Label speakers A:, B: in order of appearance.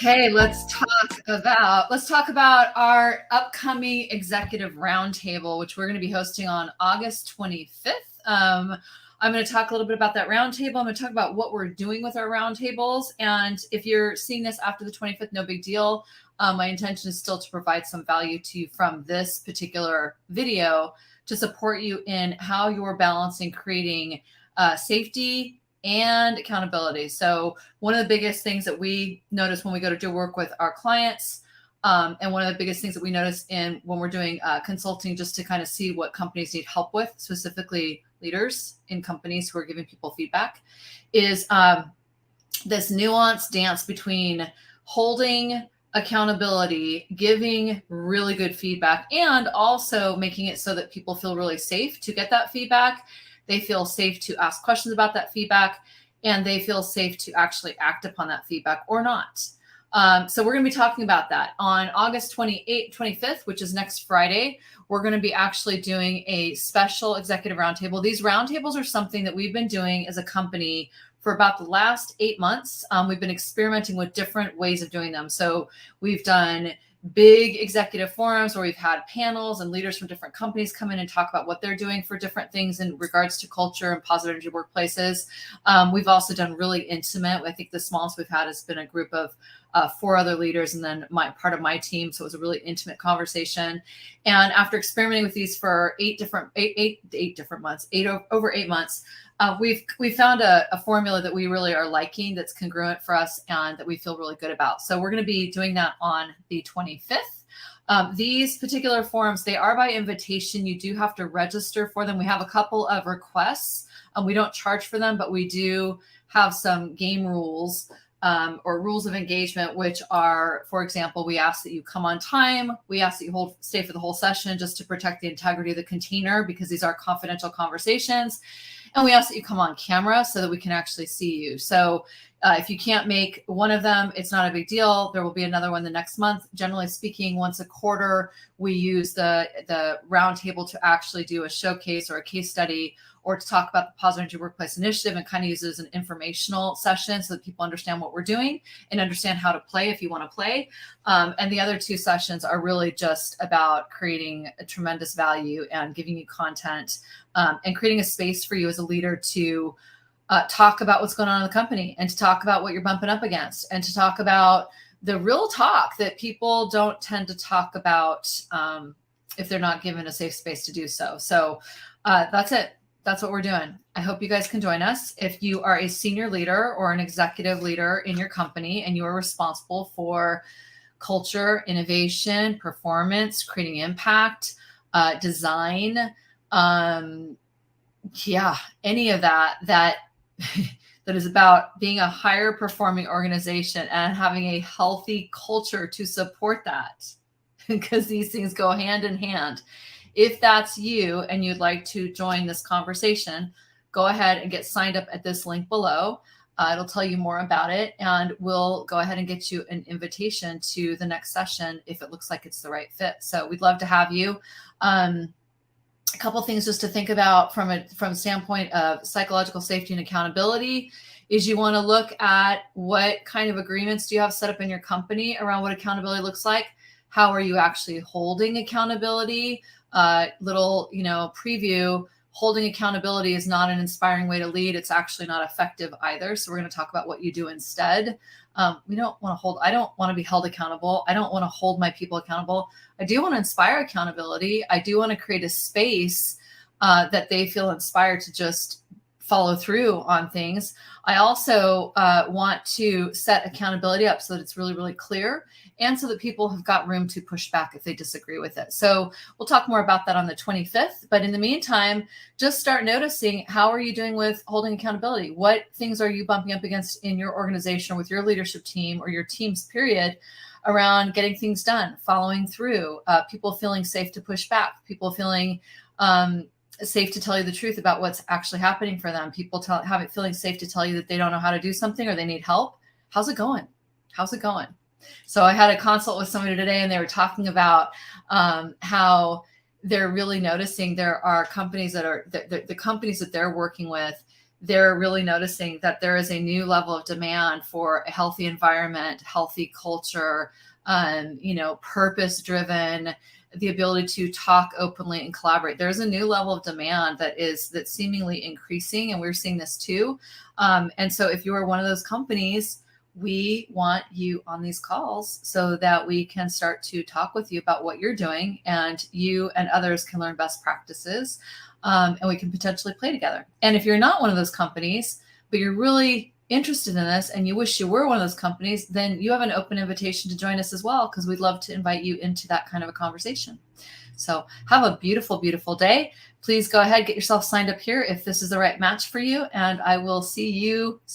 A: Okay, let's talk about our upcoming executive roundtable, which we're going to be hosting on August 25th. I'm going to talk a little bit about that roundtable. I'm going to talk about what we're doing with our roundtables. And if you're seeing this after the 25th, no big deal. My intention is still to provide some value to you from this particular video to support you in how you're balancing creating safety and accountability. So one of the biggest things that we notice when we go to do work with our clients, and one of the biggest things that we notice when we're doing consulting, just to kind of see what companies need help with, specifically leaders in companies who are giving people feedback, is this nuanced dance between holding accountability, giving really good feedback, and also making it so that people feel really safe to get that feedback. They feel safe to ask questions about that feedback, and they feel safe to actually act upon that feedback or not. So we're going to be talking about that on August 25th, which is next Friday. We're going to be actually doing a special executive roundtable. These roundtables are something that we've been doing as a company for about the last 8 months. We've been experimenting with different ways of doing them. So we've done big executive forums where we've had panels and leaders from different companies come in and talk about what they're doing for different things in regards to culture and positive energy workplaces. We've also done really intimate. I think the smallest we've had has been a group of 4 other leaders and then part of my team. So it was a really intimate conversation. And after experimenting with these for over 8 months, we've found a formula that we really are liking, that's congruent for us and that we feel really good about. So we're going to be doing that on the 25th. These particular forums, they are by invitation. You do have to register for them. We have a couple of requests. We don't charge for them, but we do have some game rules or rules of engagement, which are, for example, we ask that you come on time. We ask that you stay for the whole session just to protect the integrity of the container, because these are confidential conversations. And we ask that you come on camera so that we can actually see you. So if you can't make one of them, it's not a big deal. There will be another one the next month. Generally speaking, once a quarter, we use the roundtable to actually do a showcase or a case study, or to talk about the Positive Energy Workplace Initiative, and kind of use it as an informational session so that people understand what we're doing and understand how to play if you want to play. And the other 2 sessions are really just about creating a tremendous value and giving you content, and creating a space for you as a leader to talk about what's going on in the company, and to talk about what you're bumping up against, and to talk about the real talk that people don't tend to talk about if they're not given a safe space to do so. So that's it. That's what we're doing. I hope you guys can join us. If you are a senior leader or an executive leader in your company and you are responsible for culture, innovation, performance, creating impact, design, any of that that is about being a higher performing organization and having a healthy culture to support that, because these things go hand in hand. If that's you and you'd like to join this conversation, go ahead and get signed up at this link below. It'll tell you more about it, and we'll go ahead and get you an invitation to the next session if it looks like it's the right fit. So we'd love to have you. A couple things just to think about from a standpoint of psychological safety and accountability is you want to look at what kind of agreements do you have set up in your company around what accountability looks like. How are you actually holding accountability? Little preview. Holding accountability is not an inspiring way to lead. It's actually not effective either. So we're going to talk about what you do instead. I don't want to be held accountable. I don't want to hold my people accountable. I do want to inspire accountability. I do want to create a space that they feel inspired to just follow through on things. I also want to set accountability up so that it's really, really clear, and so that people have got room to push back if they disagree with it. So we'll talk more about that on the 25th. But in the meantime, just start noticing, how are you doing with holding accountability? What things are you bumping up against in your organization or with your leadership team or your teams, period, around getting things done, following through, people feeling safe to push back, people feeling safe to tell you the truth about what's actually happening for them, people feeling safe to tell you that they don't know how to do something or they need help. How's it going? So I had a consult with somebody today, and they were talking about how they're really noticing there are companies that are the companies that they're working with they're really noticing that there is a new level of demand for a healthy environment, healthy culture, purpose driven, the ability to talk openly and collaborate. There's a new level of demand that's seemingly increasing, and we're seeing this too. And so if you are one of those companies, we want you on these calls so that we can start to talk with you about what you're doing, and you and others can learn best practices, and we can potentially play together. And if you're not one of those companies, but you're really interested in this and you wish you were one of those companies, then you have an open invitation to join us as well, because we'd love to invite you into that kind of a conversation. So have a beautiful, beautiful day. Please go ahead, get yourself signed up here if this is the right match for you, and I will see you